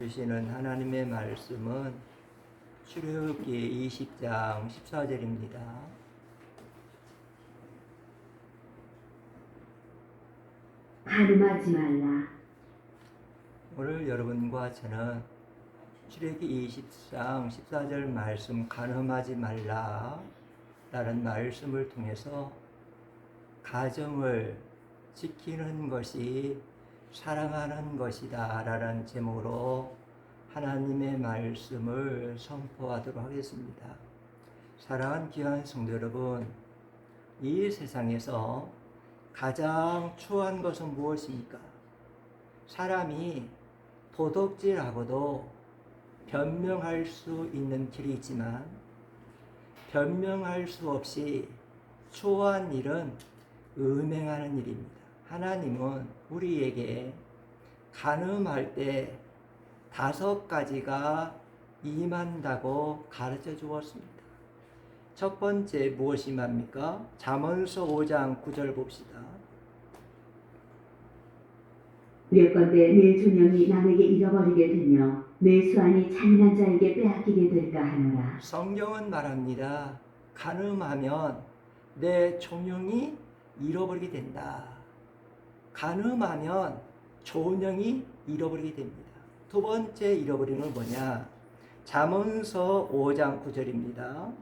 주시는 하나님의 말씀은 출애굽기 20장 14절입니다. 간음하지 말라. 오늘 여러분과 저는 출애굽기 20장 14절 말씀 간음하지 말라 라는 말씀을 통해서 가정을 지키는 것이 사랑하는 것이다 라는 제목으로 하나님의 말씀을 선포하도록 하겠습니다. 사랑하는 귀한 성도 여러분, 이 세상에서 가장 추한 것은 무엇입니까? 사람이 도둑질하고도 변명할 수 있는 길이 있지만 변명할 수 없이 추한 일은 음행하는 일입니다. 하나님은 우리에게 간음할 때 5가지가 임한다고 가르쳐 주었습니다. 첫 번째 무엇이 맙니까? 잠언서 5장 9절 봅시다. 례건대 내 존영이 남에게 잃어버리게 되며 내 수완이 잔인한 자에게 빼앗기게 될까 하노라. 성경은 말합니다. 간음하면 내 존영이 잃어버리게 된다. 간음하면 존영이 잃어버리게 됩니다. 두 번째 잃어버리는 건 뭐냐? 잠언서 5장 9절입니다.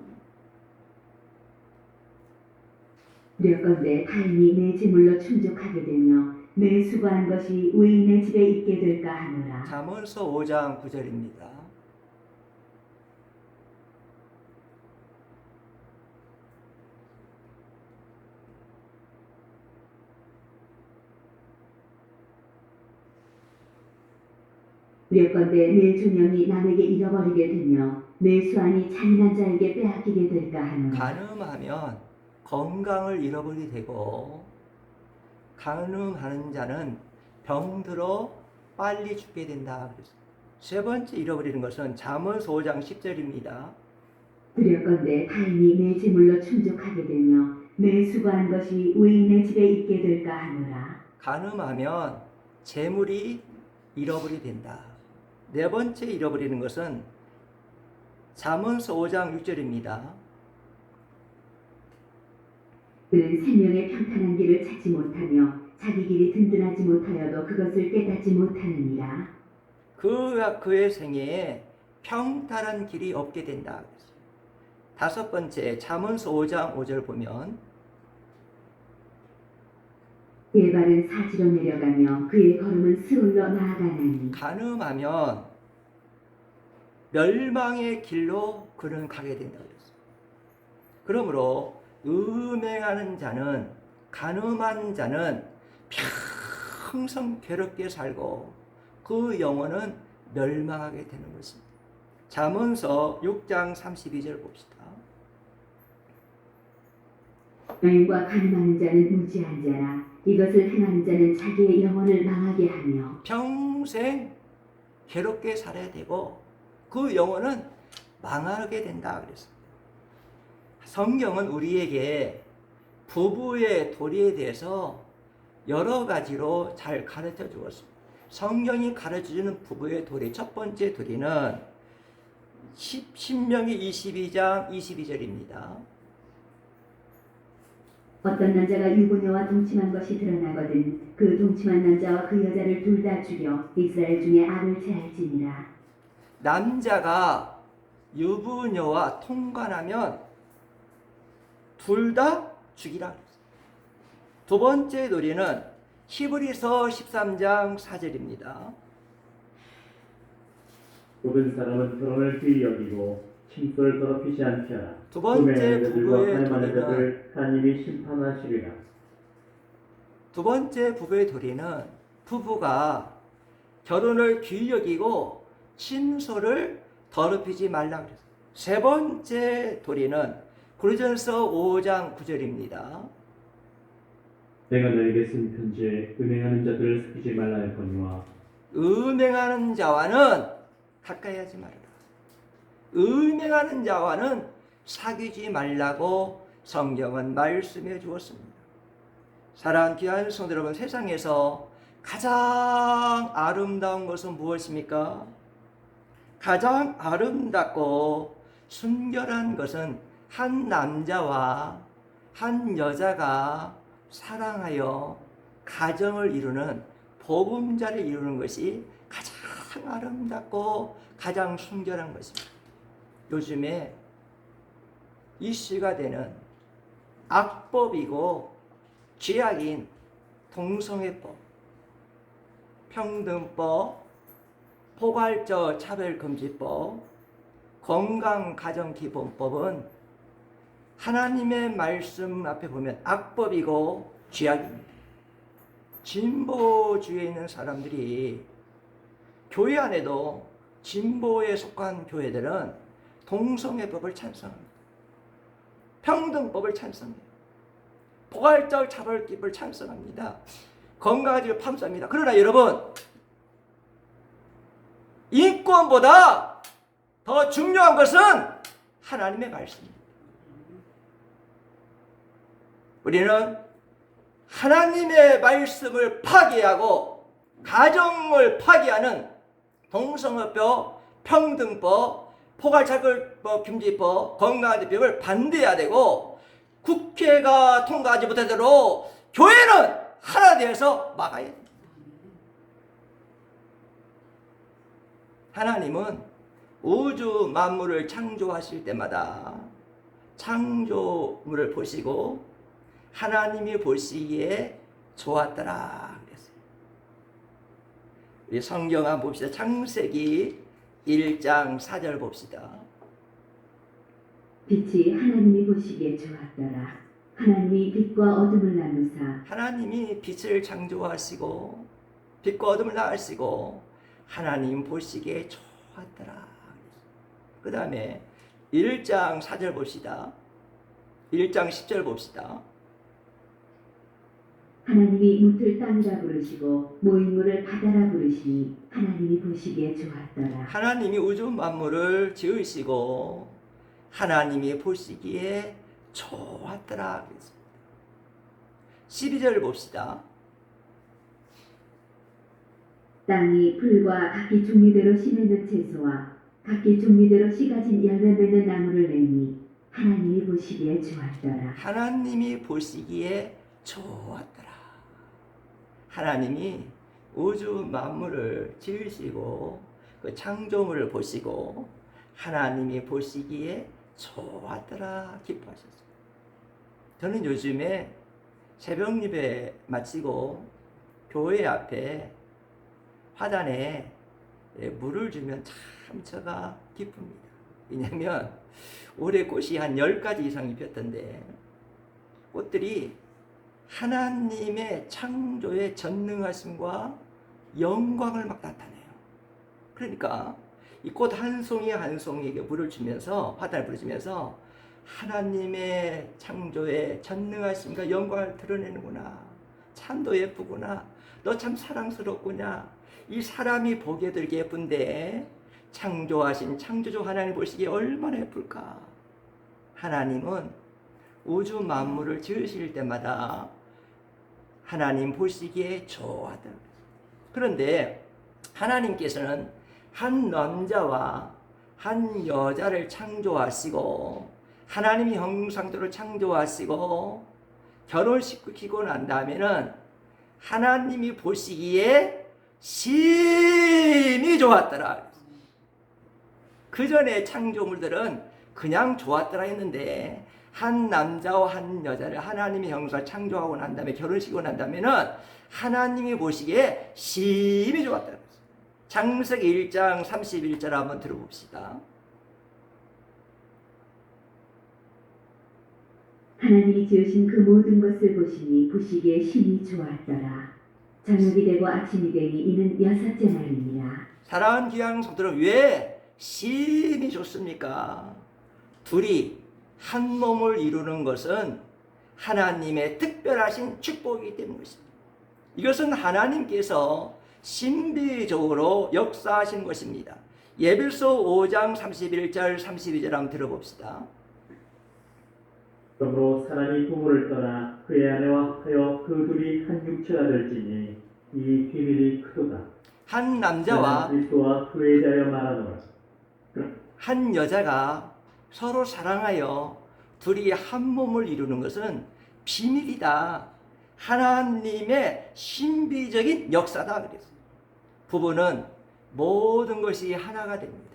례건대 타인이 내 재물로 충족하게 되며 내 수고한 것이 의인의 집에 있게 될까 하노라. 잠언서 5장 9절입니다. 례건대 내 존영이 남에게 잃어버리게 되며 내 수완이 잔인한 자에게 빼앗기게 될까 하노라. 간음하면 건강을 잃어버리게 되고 간음하는 자는 병들어 빨리 죽게 된다. 세 번째 잃어버리는 것은 잠언서 5장 10절입니다. 례건대 타인이 내 재물로 충족하게 되며 내 수고한 것이 의인의 집에 있게 될까 하노라. 간음하면 재물이 잃어버리게 된다. 네 번째 잃어버리는 것은 잠언서 5장 6절입니다. 그는 생명의 평탄한 길을 찾지 못하며 자기 길이 든든하지 못하여도 그것을 깨닫지 못하느니라. 그의 생애에 평탄한 길이 없게 된다. 다섯 번째 잠언서 5장 5절 보면 그의 발은 사지로 내려가며 그의 걸음은 스올로 나아가나니. 간음하면 멸망의 길로 그는 가게 된다. 그러므로 음행하는 자는, 간음한 자는 평생 괴롭게 살고 그 영혼은 멸망하게 되는 것입니다. 잠언서 6장 32절 봅시다. 여인과 간음하는 자는 무지한 자라. 이것을 행하는 자는 자기의 영혼을 망하게 하며. 평생 괴롭게 살아야 되고 그 영혼은 망하게 된다 그랬습니다. 성경은 우리에게 부부의 도리에 대해서 여러 가지로 잘 가르쳐 주었습니다. 성경이 가르쳐 주는 부부의 도리, 첫 번째 도리는 신명기 22장 22절입니다. 어떤 남자가 유부녀와 동침한 것이 드러나거든 그 동침한 남자와 그 여자를 둘 다 죽여 이스라엘 중에 악을 제할지니라. 남자가 유부녀와 통관하면 둘 다 죽이라. 두 번째 도리는 히브리서 13장 4절입니다. 모든 사람은 결혼을 귀히 여기고 침소를 더럽히지 않게 하라. 두 번째 부부의 가늠하는 도리는 자들 하나님이 심판하시리라. 두 번째 부부의 도리는 부부가 결혼을 귀히 여기고 침소를 더럽히지 말라 그랬어요. 세 번째 도리는 고린도전서 5장 9절입니다. 내가 너에게 쓴 편지에 음행하는 자들을 사귀지 말라 했거니와 음행하는 자와는 가까이 하지 말아라. 음행하는 자와는 사귀지 말라고 성경은 말씀해 주었습니다. 사랑하는 귀한 성도 여러분, 세상에서 가장 아름다운 것은 무엇입니까? 가장 아름답고 순결한 것은 한 남자와 한 여자가 사랑하여 가정을 이루는 보금자를 이루는 것이 가장 아름답고 가장 순결한 것입니다. 요즘에 이슈가 되는 악법이고 죄악인 동성애법, 평등법, 포괄적 차별금지법, 건강가정기본법은 하나님의 말씀 앞에 보면 악법이고 죄악입니다. 진보주의에 있는 사람들이 교회 안에도 진보에 속한 교회들은 동성애법을 찬성합니다. 평등법을 찬성합니다. 포괄적 차별법을 찬성합니다. 건강을 판사합니다. 그러나 여러분, 인권보다 더 중요한 것은 하나님의 말씀입니다. 우리는 하나님의 말씀을 파괴하고 가정을 파괴하는 동성애법, 평등법, 포괄차별법, 금지법, 건강관리법을 반대해야 되고, 국회가 통과하지 못하도록 교회는 하나 되어서 막아야 됩니다. 하나님은 우주 만물을 창조하실 때마다 창조물을 보시고 하나님이 보시기에 좋았더라 그랬어요. 우리 성경 한번 봅시다. 창세기 1장 4절 봅시다. 빛이 하나님이 보시기에 좋았더라. 하나님이 빛과 어둠을 나누사 하나님이 빛을 창조하시고 빛과 어둠을 나누시고 하나님 보시기에 좋았더라. 그 다음에 1장 4절 봅시다. 1장 10절 봅시다. 하나님이 묻을 땅이라 부르시고 모인물을 바다라 부르시니 하나님이 보시기에 좋았더라. 하나님이 우주 만물을 지으시고 하나님이 보시기에 좋았더라 그랬습니다. 12절 봅시다. 땅이 풀과 각기 종류대로 씨 맺는 채소와 각기 종류대로 씨 가진 열매 맺는 나무를 내니 하나님이 보시기에 좋았더라. 하나님이 보시기에 좋았더라. 하나님이 우주 만물을 지으시고 그 창조물을 보시고 하나님이 보시기에 좋았더라 기뻐하셨습니다. 저는 요즘에 새벽 예배 마치고 교회 앞에 화단에 물을 주면 참 제가 기쁩니다. 왜냐하면 올해 꽃이 한 10가지 이상이 폈던데 꽃들이 하나님의 창조의 전능하심과 영광을 막 나타내요. 그러니까 이 꽃 한 송이 한 송이에게 물을 주면서 화단을 부르시면서 하나님의 창조의 전능하심과 영광을 드러내는구나. 참도 예쁘구나. 너 참 사랑스럽구나. 이 사람이 보기에도 이렇게 예쁜데 창조하신 창조주 하나님 보시기에 얼마나 예쁠까. 하나님은 우주 만물을 지으실 때마다 하나님 보시기에 좋았다. 그런데 하나님께서는 한 남자와 한 여자를 창조하시고 하나님의 형상대로 창조하시고 결혼시키고 난 다음에는 하나님이 보시기에 심히 좋았더라. 그 전에 창조물들은 그냥 좋았더라 했는데 한 남자와 한 여자를 하나님의 형상을 창조하고 난 다음에 결혼시키고 난 다음에는 하나님이 보시기에 심히 좋았더라. 창세기 1장 31절 한번 들어봅시다. 하나님이 지으신 그 모든 것을 보시니 보시기에 심히 좋았더라. 저녁이 되고 아침이 되니 이는 6째 날이니라. 사랑하는 귀한 성도들, 왜 심히 좋습니까? 둘이 한 몸을 이루는 것은 하나님의 특별하신 축복이기 때문입니다. 이것은 하나님께서 신비적으로 역사하신 것입니다. 예배소 5장 31절 32절 한번 들어봅시다. 그러므로 사람이 부모를 떠나 그의 아내와 합하여 그 둘이 한 육체가 될지니 이 비밀이 크도다. 한 남자와 그리스도와 그에 대하여 말하노라. 한 여자가 서로 사랑하여 둘이 한 몸을 이루는 것은 비밀이다. 하나님의 신비적인 역사다. 그랬어요. 부부는 모든 것이 하나가 됩니다.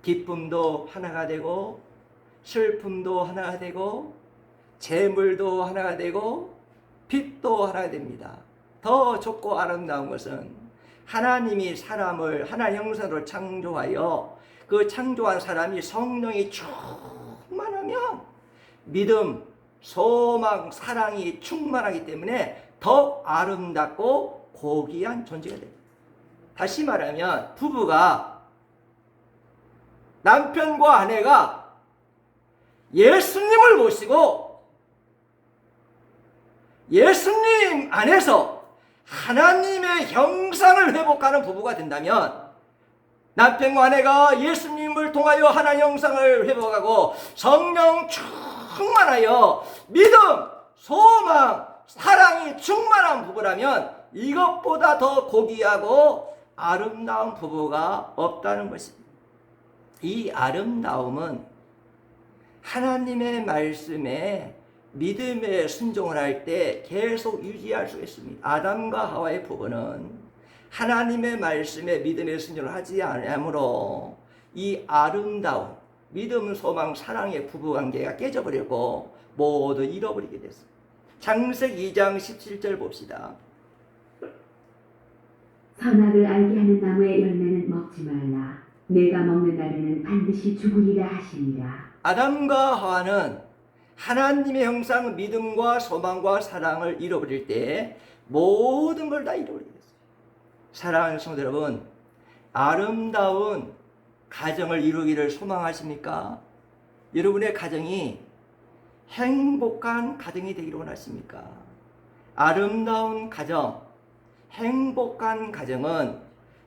기쁨도 하나가 되고, 슬픔도 하나가 되고, 재물도 하나가 되고, 빛도 하나가 됩니다. 더 좋고 아름다운 것은 하나님이 사람을 하나님 형상으로 창조하여 그 창조한 사람이 성령이 충만하면 믿음, 소망, 사랑이 충만하기 때문에 더 아름답고 고귀한 존재가 됩니다. 다시 말하면 부부가, 남편과 아내가 예수님을 모시고 예수님 안에서 하나님의 형상을 회복하는 부부가 된다면, 남편과 아내가 예수님을 통하여 하나님 형상을 회복하고 성령 충만하여 믿음, 소망, 사랑이 충만한 부부라면 이것보다 더 고귀하고 아름다운 부부가 없다는 것입니다. 이 아름다움은 하나님의 말씀에 믿음에 순종을 할 때 계속 유지할 수 있습니다. 아담과 하와의 부부는 하나님의 말씀에 믿음의 순종을 하지 않으므로 이 아름다운 믿음, 소망, 사랑의 부부관계가 깨져버리고 모두 잃어버리게 됐어요. 창세기 2장 17절 봅시다. 선악을 알게 하는 나무의 열매는 먹지 말라. 내가 먹는 날에는 반드시 죽으리라 하시니라. 아담과 하와는 하나님의 형상, 믿음과 소망과 사랑을 잃어버릴 때 모든 걸 다 잃어버리게 됐어요. 사랑하는 성도 여러분, 아름다운 가정을 이루기를 소망하십니까? 여러분의 가정이 행복한 가정이 되기를 원하십니까? 아름다운 가정, 행복한 가정은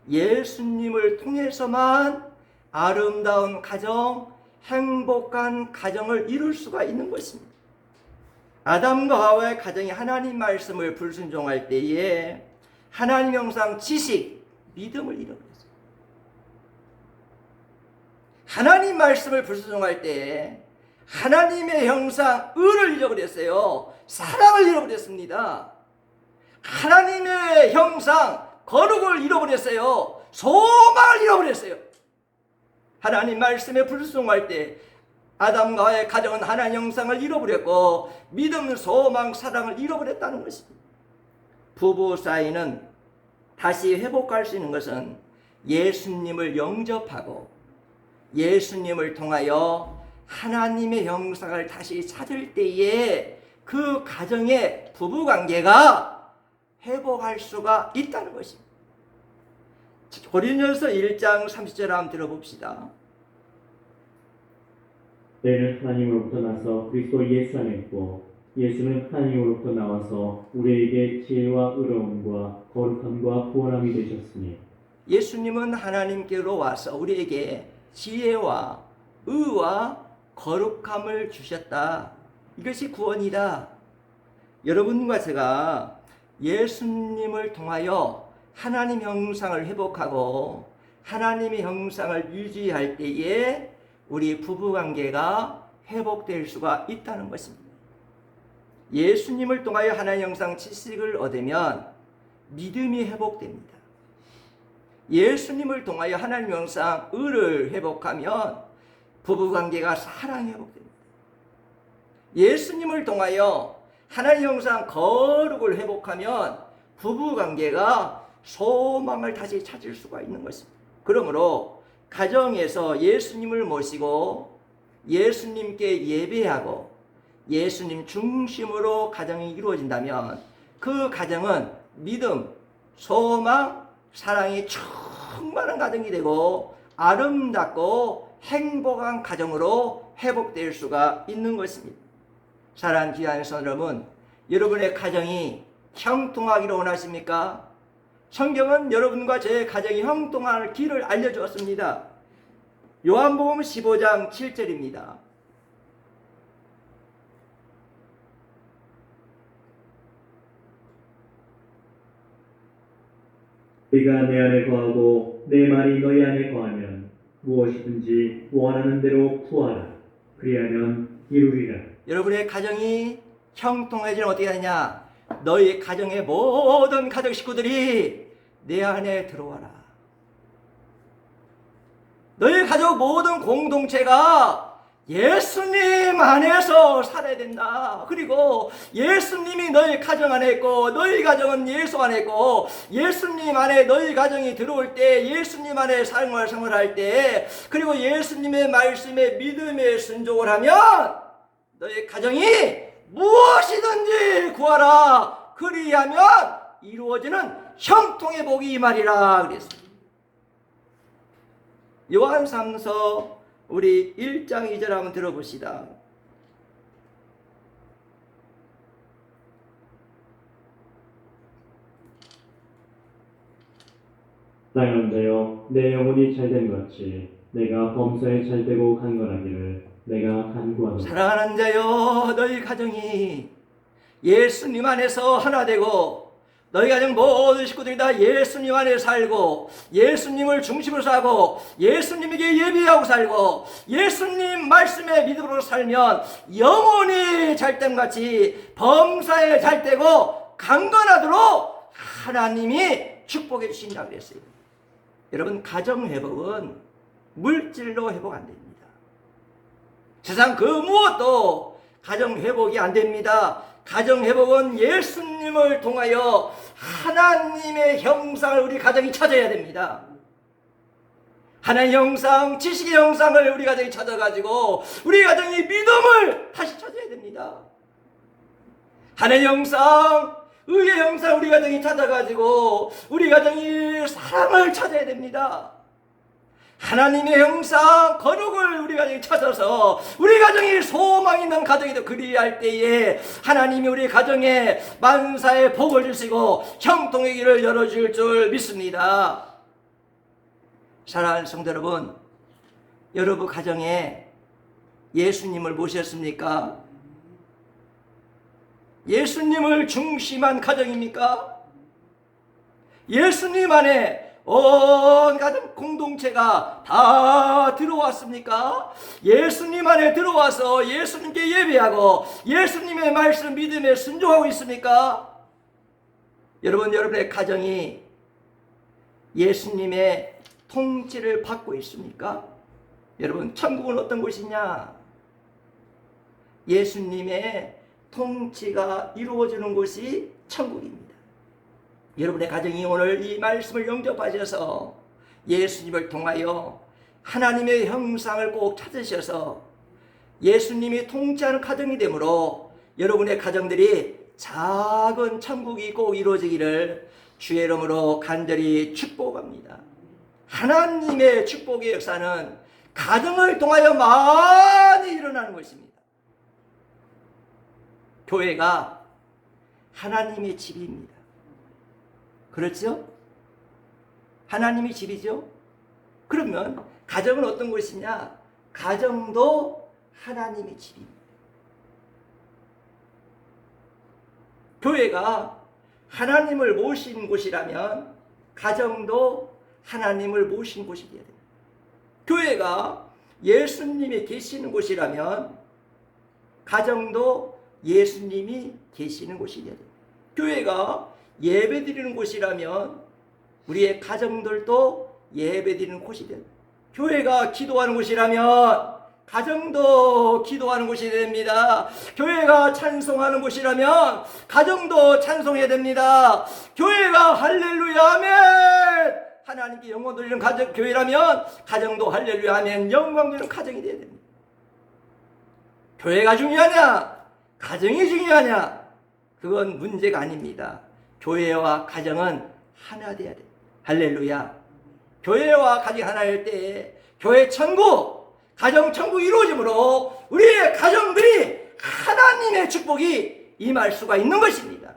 예수님을 통해서만 아름다운 가정, 행복한 가정을 이룰 수가 있는 것입니다. 아담과 하와의 가정이 하나님 말씀을 불순종할 때에 하나님 형상 지식, 믿음을 잃어버렸어요. 하나님 말씀을 불순종할 때 하나님의 형상 의를 잃어버렸어요. 사랑을 잃어버렸습니다. 하나님의 형상 거룩을 잃어버렸어요. 소망을 잃어버렸어요. 하나님 말씀에 불순종할 때 아담과 하와의 가정은 하나님 형상을 잃어버렸고 믿음, 소망, 사랑을 잃어버렸다는 것입니다. 부부 사이는 다시 회복할 수 있는 것은 예수님을 영접하고 예수님을 통하여 하나님의 형상을 다시 찾을 때에 그 가정의 부부관계가 회복할 수가 있다는 것입니다. 고린도서 1장 30절 한번 들어봅시다. 때는 하나님으로부터 나서 그리스도 예수 안에 있고 예수는 하나님으로부터 나와서 우리에게 지혜와 의로움과 거룩함과 구원함이 되셨으니, 예수님은 하나님께로 와서 우리에게 지혜와 의와 거룩함을 주셨다. 이것이 구원이다. 여러분과 제가 예수님을 통하여 하나님 형상을 회복하고 하나님의 형상을 유지할 때에 우리 부부관계가 회복될 수가 있다는 것입니다. 예수님을 통하여 하나님 형상 지식을 얻으면 믿음이 회복됩니다. 예수님을 통하여 하나님 형상 의를 회복하면 부부관계가 사랑이 회복됩니다. 예수님을 통하여 하나님 형상 거룩을 회복하면 부부관계가 소망을 다시 찾을 수가 있는 것입니다. 그러므로 가정에서 예수님을 모시고 예수님께 예배하고 예수님 중심으로 가정이 이루어진다면 그 가정은 믿음, 소망, 사랑이 충만한 가정이 되고 아름답고 행복한 가정으로 회복될 수가 있는 것입니다. 사랑하는 귀한 성도 여러분, 여러분의 가정이 형통하기를 원하십니까? 성경은 여러분과 제 가정이 형통할 길을 알려주었습니다. 요한복음 15장 7절입니다. 네가 내 안에 거하고 내 말이 너희 안에 거하면 무엇이든지 원하는 대로 구하라. 그리하면 이루리라. 여러분의 가정이 형통해지면 어떻게 하느냐? 너희 가정의 모든 가족 식구들이 내 안에 들어와라. 너희 가족 모든 공동체가 예수님 안에서 살아야 된다. 그리고 예수님이 너희 가정 안에 있고 너희 가정은 예수 안에 있고 예수님 안에 너희 가정이 들어올 때 예수님 안에 생활할 때 그리고 예수님의 말씀에 믿음에 순종을 하면 너희 가정이 무엇이든지 구하라. 그리하면 이루어지는 형통의 복이 이 말이라 그랬습니다. 요한 3서 우리 1장 2절 한번 들어봅시다. 나의 자여, 내 영혼이 잘된 것 같이 내가 범사에 잘되고 강건하기를 내가 간구하노라. 사랑하는 자여, 너희 가정이 예수님 안에서 하나 되고 너희 가정 모든 식구들이 다 예수님 안에 살고 예수님을 중심으로 살고 예수님에게 예비하고 살고 예수님 말씀에 믿음으로 살면 영혼이 잘됨같이 범사에 잘되고 강건하도록 하나님이 축복해 주신다고 그랬어요. 여러분, 가정 회복은 물질로 회복 안 됩니다. 세상 그 무엇도 가정 회복이 안 됩니다. 가정 회복은 예수님을 통하여 하나님의 형상을 우리 가정이 찾아야 됩니다. 하나님의 형상, 지식의 형상을 우리 가정이 찾아가지고 우리 가정이 믿음을 다시 찾아야 됩니다. 하나님의 형상, 의의 형상 우리 가정이 찾아가지고 우리 가정이 사랑을 찾아야 됩니다. 하나님의 형상, 거룩을 우리 가정이 찾아서 우리 가정이 소망 있는 가정이도 그리할 때에 하나님이 우리 가정에 만사의 복을 주시고 형통의 길을 열어줄 줄 믿습니다. 사랑하는 성도 여러분, 여러분 가정에 예수님을 모셨습니까? 예수님을 중심한 가정입니까? 예수님 안에 온 가정 공동체가 다 들어왔습니까? 예수님 안에 들어와서 예수님께 예배하고 예수님의 말씀 믿음에 순종하고 있습니까? 여러분, 여러분의 가정이 예수님의 통치를 받고 있습니까? 여러분, 천국은 어떤 곳이냐? 예수님의 통치가 이루어지는 곳이 천국입니다. 여러분의 가정이 오늘 이 말씀을 영접하셔서 예수님을 통하여 하나님의 형상을 꼭 찾으셔서 예수님이 통치하는 가정이 되므로 여러분의 가정들이 작은 천국이 꼭 이루어지기를 주의 이름으로 간절히 축복합니다. 하나님의 축복의 역사는 가정을 통하여 많이 일어나는 것입니다. 교회가 하나님의 집입니다. 그렇죠? 하나님이 집이죠? 그러면 가정은 어떤 곳이냐? 가정도 하나님의 집입니다. 교회가 하나님을 모신 곳이라면 가정도 하나님을 모신 곳이 되어야 됩니다. 교회가 예수님이 계시는 곳이라면 가정도 예수님이 계시는 곳이 되어야 됩니다. 교회가 예배드리는 곳이라면 우리의 가정들도 예배드리는 곳이 됩니다. 교회가 기도하는 곳이라면 가정도 기도하는 곳이 됩니다. 교회가 찬송하는 곳이라면 가정도 찬송해야 됩니다. 교회가 할렐루야 아멘 하나님께 영광 돌리는 가정 교회라면 가정도 할렐루야 아멘 영광 돌리는 가정이 되어야 됩니다. 교회가 중요하냐 가정이 중요하냐 그건 문제가 아닙니다. 교회와 가정은 하나 되어야 됩니다. 할렐루야. 교회와 가정이 하나일 때 교회 천국, 가정 천국이 이루어지므로 우리의 가정들이 하나님의 축복이 임할 수가 있는 것입니다.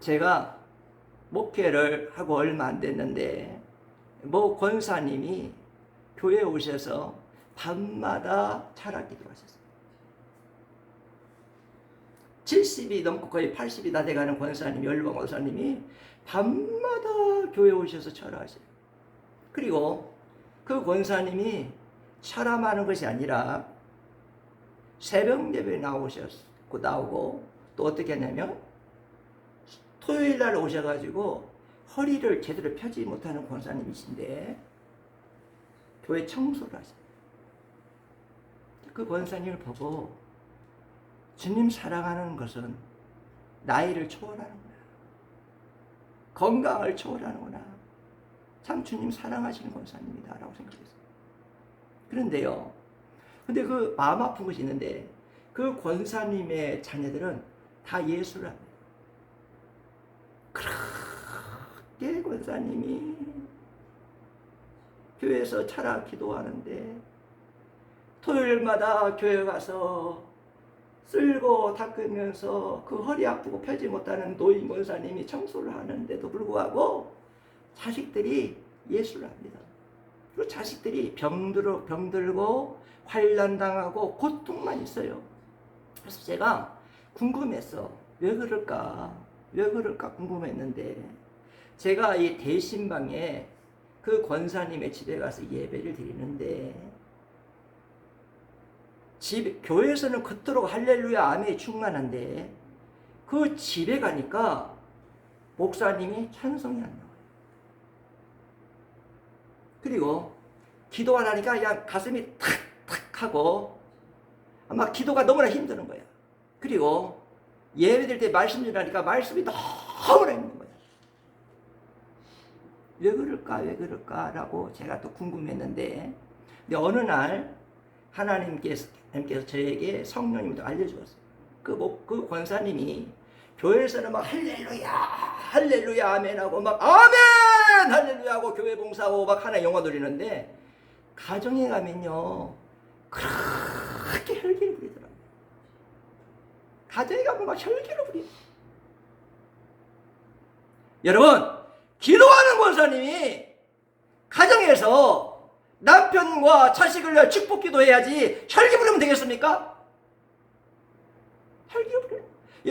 제가 목회를 하고 얼마 안 됐는데 모 권사님이 교회에 오셔서 밤마다 철학 기도를 하셨어요. 70이 넘고 거의 80이 다 돼가는 권사님, 열방 권사님이 밤마다 교회에 오셔서 철학하세요. 그리고 그 권사님이 철암하는 것이 아니라 새벽 예배에 나오고 또 어떻게 했냐면 토요일 날 오셔가지고 허리를 제대로 펴지 못하는 권사님이신데 교회 청소를 하셔요. 그 권사님을 보고 주님 사랑하는 것은 나이를 초월하는구나, 건강을 초월하는구나, 참 주님 사랑하시는 권사님이다 라고 생각했어요. 그런데요, 근데 그 마음 아픈 것이 있는데 그 권사님의 자녀들은 다 예수를 합니다. 그렇게 권사님이 교회에서 차라 기도하는데 토요일마다 교회 가서 쓸고 닦으면서 그 허리 아프고 펴지 못하는 노인 권사님이 청소를 하는데도 불구하고 자식들이 예수를 합니다. 그리고 자식들이 병들고 환난당하고 고통만 있어요. 그래서 제가 궁금했어. 왜 그럴까 궁금했는데 제가 이 대신방에 그 권사님의 집에 가서 예배를 드리는데 교회에서는 그토록 할렐루야 아멘이 충만한데 그 집에 가니까 목사님이 찬송이 안 나와요. 그리고 기도 안 하니까 그냥 가슴이 탁탁 하고 아마 기도가 너무나 힘드는 거야. 그리고 예배 드릴 때 말씀 전하니까 말씀이 너무나 힘든 거야. 왜 그럴까라고 제가 또 궁금했는데 근데 어느 날 하나님께서 저에게 성령님도 알려주었어요. 그 권사님이 교회에서는 막 할렐루야 아멘하고 막 아멘 할렐루야 하고 교회 봉사하고 막 하나의 영화 돌리는데 가정에 가면요 그렇게 혈기를 부리더라고요. 가정에 가면 막 혈기를 부려. 여러분, 기도하는 권사님이 가정에서 남편과 자식을 위해 축복 기도해야지 혈기 부리면 되겠습니까? 혈기 부려.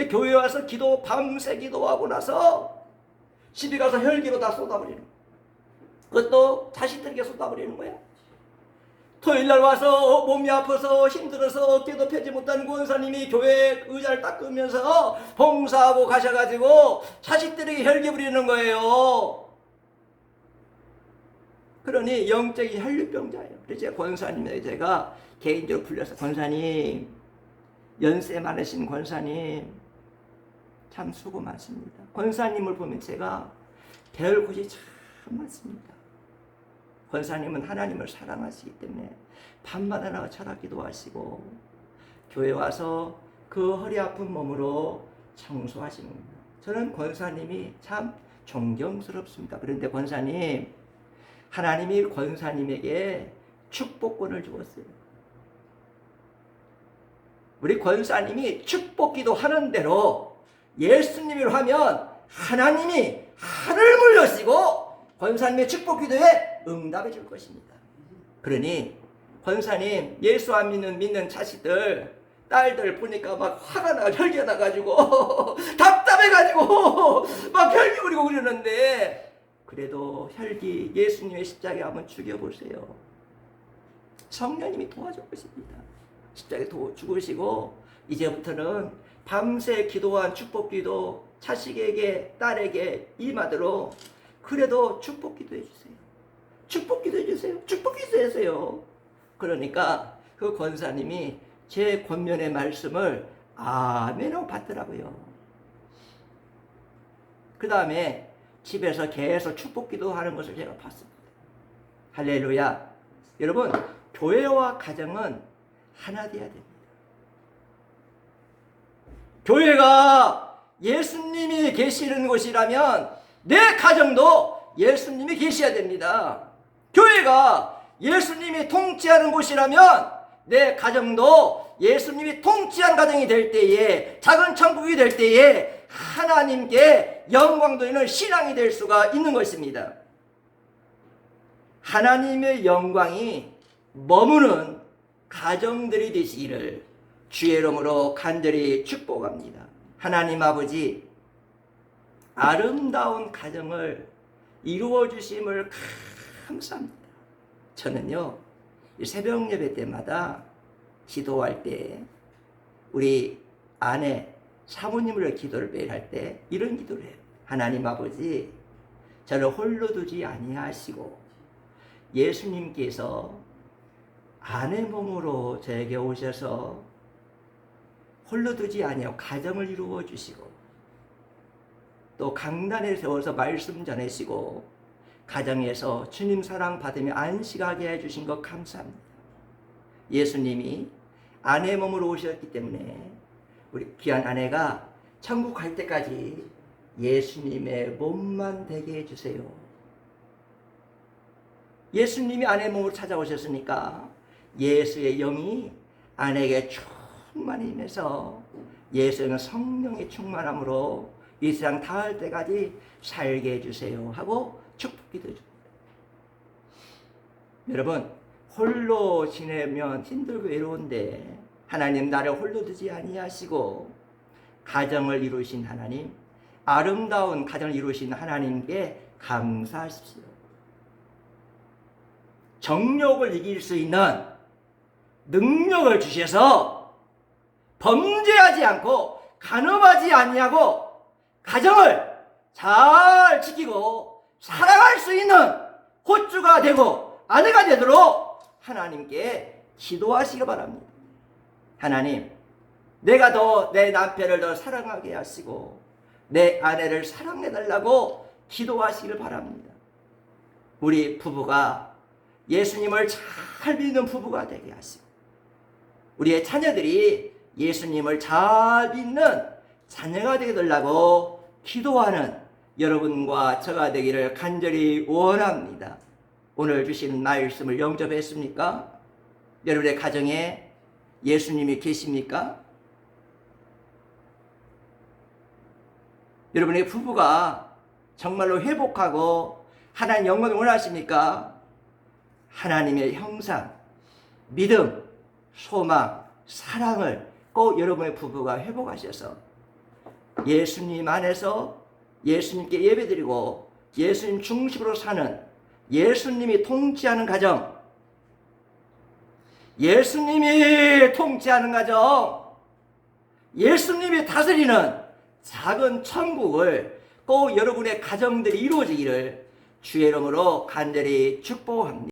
교회 와서 밤새 기도하고 나서 집에 가서 혈기로 다 쏟아버리는, 그것도 자식들에게 쏟아버리는 거야. 토요일날 와서 몸이 아파서 힘들어서 어깨도 펴지 못하는 권사님이 교회 의자를 닦으면서 봉사하고 가셔가지고 자식들에게 혈기 부리는 거예요. 그러니 영적인 혈류병자예요. 그래서 권사님에게 제가 개인적으로 불려서 권사님, 연세 많으신 권사님 참 수고 많습니다. 권사님을 보면 제가 배울 곳이 참 많습니다. 권사님은 하나님을 사랑하시기 때문에 밤마다 나가 철학 기도하시고 교회 와서 그 허리 아픈 몸으로 청소하십니다. 저는 권사님이 참 존경스럽습니다. 그런데 권사님, 하나님이 권사님에게 축복권을 주었어요. 우리 권사님이 축복기도 하는 대로 예수님을 하면 하나님이 하늘을 여시고 권사님의 축복기도에 응답해 줄 것입니다. 그러니 권사님, 예수 안 믿는 자식들, 딸들 보니까 막 화가 나고 혈기가 나가지고 답답해가지고 막 혈기 부리고 그러는데 그래도 혈기 예수님의 십자가에 한번 죽여보세요. 성령님이 도와줄 것입니다. 십자가에 죽으시고 이제부터는 밤새 기도한 축복기도 자식에게 딸에게 임하도록 그래도 축복기도 해주세요. 축복기도 해주세요. 축복기도 해주세요. 그러니까 그 권사님이 제 권면의 말씀을 아멘하고 받더라고요. 그 다음에 집에서 계속 축복기도 하는 것을 제가 봤습니다. 할렐루야. 여러분, 교회와 가정은 하나 되어야 됩니다. 교회가 예수님이 계시는 곳이라면 내 가정도 예수님이 계셔야 됩니다. 교회가 예수님이 통치하는 곳이라면 내 가정도 예수님이 통치한 가정이 될 때에, 작은 천국이 될 때에 하나님께 영광 돌리는 신앙이 될 수가 있는 것입니다. 하나님의 영광이 머무는 가정들이 되시기를 주의 이름으로 간절히 축복합니다. 하나님 아버지, 아름다운 가정을 이루어 주심을 감사합니다. 저는요, 이 새벽 예배 때마다 기도할 때 우리 아내 사모님을 기도를 매일 할 때 이런 기도를 해요. 하나님 아버지, 저를 홀로 두지 아니하시고 예수님께서 아내 몸으로 저에게 오셔서 홀로 두지 아니하고 가정을 이루어 주시고 또 강단에 세워서 말씀 전하시고 가정에서 주님 사랑 받으며 안식하게 해주신 것 감사합니다. 예수님이 아내 몸으로 오셨기 때문에 우리 귀한 아내가 천국 갈 때까지 예수님의 몸만 되게 해주세요. 예수님이 아내 몸으로 찾아오셨으니까 예수의 영이 아내에게 충만히 임해서 예수의 성령의 충만함으로 이 세상 닿을 때까지 살게 해주세요 하고 축복기도 줍니다. 여러분, 홀로 지내면 힘들고 외로운데 하나님 나를 홀로 두지 아니하시고 가정을 이루신 하나님, 아름다운 가정을 이루신 하나님께 감사하십시오. 정욕을 이길 수 있는 능력을 주셔서 범죄하지 않고 간음하지 아니하고 가정을 잘 지키고 사랑할 수 있는 호주가 되고 아내가 되도록 하나님께 기도하시기 바랍니다. 하나님, 내가 더 내 남편을 더 사랑하게 하시고 내 아내를 사랑해달라고 기도하시기를 바랍니다. 우리 부부가 예수님을 잘 믿는 부부가 되게 하시고 우리의 자녀들이 예수님을 잘 믿는 자녀가 되게 되려고 기도하는 여러분과 저가 되기를 간절히 원합니다. 오늘 주신 말씀을 영접했습니까? 여러분의 가정에 예수님이 계십니까? 여러분의 부부가 정말로 회복하고 하나님 영광을 원하십니까? 하나님의 형상, 믿음, 소망, 사랑을 꼭 여러분의 부부가 회복하셔서 예수님 안에서 예수님께 예배드리고 예수님 중심으로 사는 예수님이 통치하는 가정, 예수님이 통치하는 가정, 예수님이 다스리는 작은 천국을 꼭 여러분의 가정들이 이루어지기를 주의 이름으로 간절히 축복합니다.